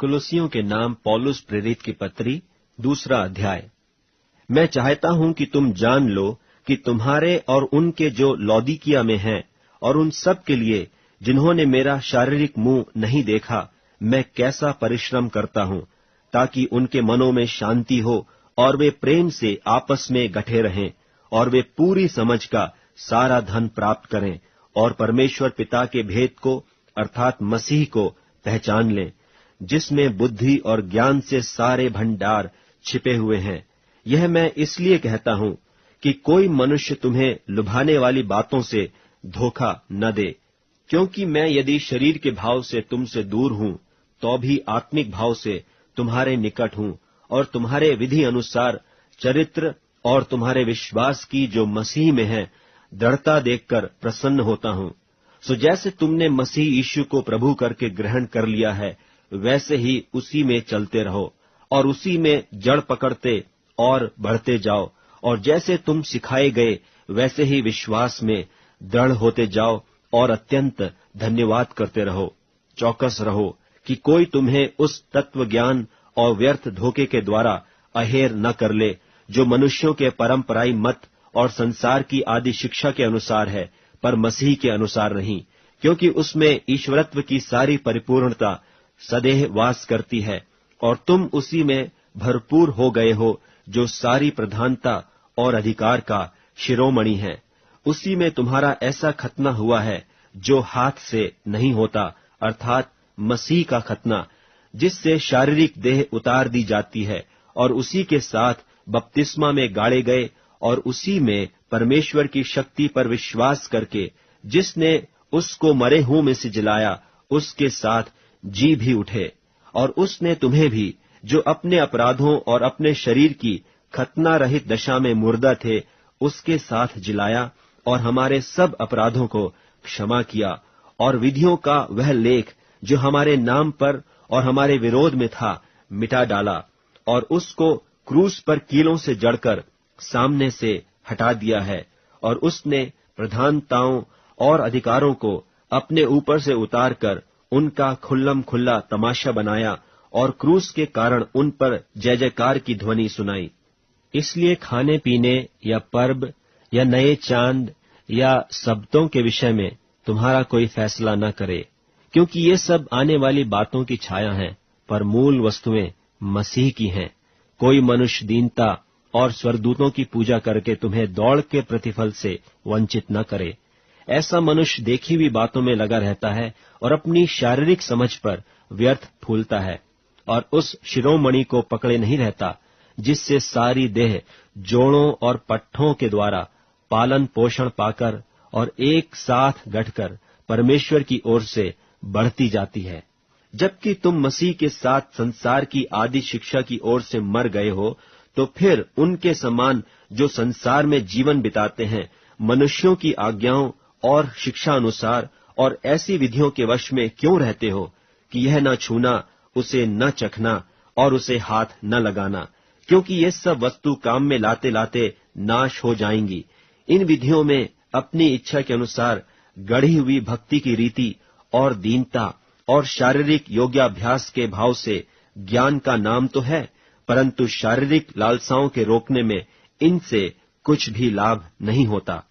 कुलुसियों के नाम पौलुस प्रेरित की पत्री, 2 अध्याय। मैं चाहता हूं कि तुम जान लो कि तुम्हारे और उनके जो लौदीकिया में हैं और उन सब के लिए जिन्होंने मेरा शारीरिक मुंह नहीं देखा, मैं कैसा परिश्रम करता हूं, ताकि उनके मनों में शांति हो और वे प्रेम से आपस में गठे रहें और वे पूरी समझ का सारा धन प्राप्त करें और परमेश्वर पिता के भेद को अर्थात मसीह को पहचान लें, जिसमें बुद्धि और ज्ञान से सारे भंडार छिपे हुए हैं। यह मैं इसलिए कहता हूं कि कोई मनुष्य तुम्हें लुभाने वाली बातों से धोखा न दे, क्योंकि मैं यदि शरीर के भाव से तुमसे दूर हूं, तो भी आत्मिक भाव से तुम्हारे निकट हूं और तुम्हारे विधि अनुसार चरित्र और तुम्हारे विश्वास की जो मसीह में है दृढ़ता देखकर प्रसन्न होता हूं। सो जैसे तुमने मसीह यीशु को प्रभु करके ग्रहण कर लिया है, वैसे ही उसी में चलते रहो और उसी में जड़ पकड़ते और बढ़ते जाओ, और जैसे तुम सिखाए गए वैसे ही विश्वास में दृढ़ होते जाओ और अत्यंत धन्यवाद करते रहो। चौकस रहो कि कोई तुम्हें उस तत्व ज्ञान और व्यर्थ धोखे के द्वारा अहेर न कर ले, जो मनुष्यों के परंपराई मत और संसार की आदि शिक्षा के अनुसार है, पर मसीह के अनुसार नहीं, क्योंकि उसमें ईश्वरत्व की सारी परिपूर्णता सदैव वास करती है और तुम उसी में भरपूर हो गए हो, जो सारी प्रधानता और अधिकार का शिरोमणि है। उसी में तुम्हारा ऐसा खतना हुआ है जो हाथ से नहीं होता, अर्थात मसीह का खतना, जिससे शारीरिक देह उतार दी जाती है, और उसी के साथ बपतिस्मा में गाड़े गए और उसी में परमेश्वर की शक्ति पर विश्वास करके जिसने उसको मरे हुओं में से जिलाया, उसके साथ जी भी उठे। और उसने तुम्हें भी, जो अपने अपराधों और अपने शरीर की खतना रहित दशा में मुर्दा थे, उसके साथ जिलाया और हमारे सब अपराधों को क्षमा किया, और विधियों का वह लेख जो हमारे नाम पर और हमारे विरोध में था मिटा डाला, और उसको क्रूस पर कीलों से जड़कर सामने से हटा दिया है। और उसने प्रधानताओं और अधिकारों को अपने ऊपर से उतारकर उनका खुल्लम खुल्ला तमाशा बनाया और क्रूस के कारण उन पर जय जयकार की ध्वनि सुनाई। इसलिए खाने पीने या पर्व या नए चांद या सब्तों के विषय में तुम्हारा कोई फैसला न करे, क्योंकि ये सब आने वाली बातों की छाया हैं, पर मूल वस्तुएं मसीह की हैं। कोई मनुष्य दीनता और स्वर्गदूतों की पूजा करके तुम्हें दौड़ के प्रतिफल से वंचित न करे। ऐसा मनुष्य देखी हुई बातों में लगा रहता है और अपनी शारीरिक समझ पर व्यर्थ फूलता है, और उस शिरोमणि को पकड़े नहीं रहता, जिससे सारी देह जोड़ों और पट्ठों के द्वारा पालन पोषण पाकर और एक साथ गठकर परमेश्वर की ओर से बढ़ती जाती है। जबकि तुम मसीह के साथ संसार की आदि शिक्षा की ओर से मर गए हो, तो फिर उनके समान जो संसार में जीवन बिताते हैं, मनुष्यों की आज्ञाओं और शिक्षा अनुसार और ऐसी विधियों के वश में क्यों रहते हो कि यह न छूना, उसे न चखना और उसे हाथ न लगाना, क्योंकि ये सब वस्तु काम में लाते लाते नाश हो जाएंगी। इन विधियों में अपनी इच्छा के अनुसार गढ़ी हुई भक्ति की रीति और दीनता और शारीरिक योग्याभ्यास के भाव से ज्ञान का नाम तो है, परंतु शारीरिक लालसाओं के रोकने में इनसे कुछ भी लाभ नहीं होता।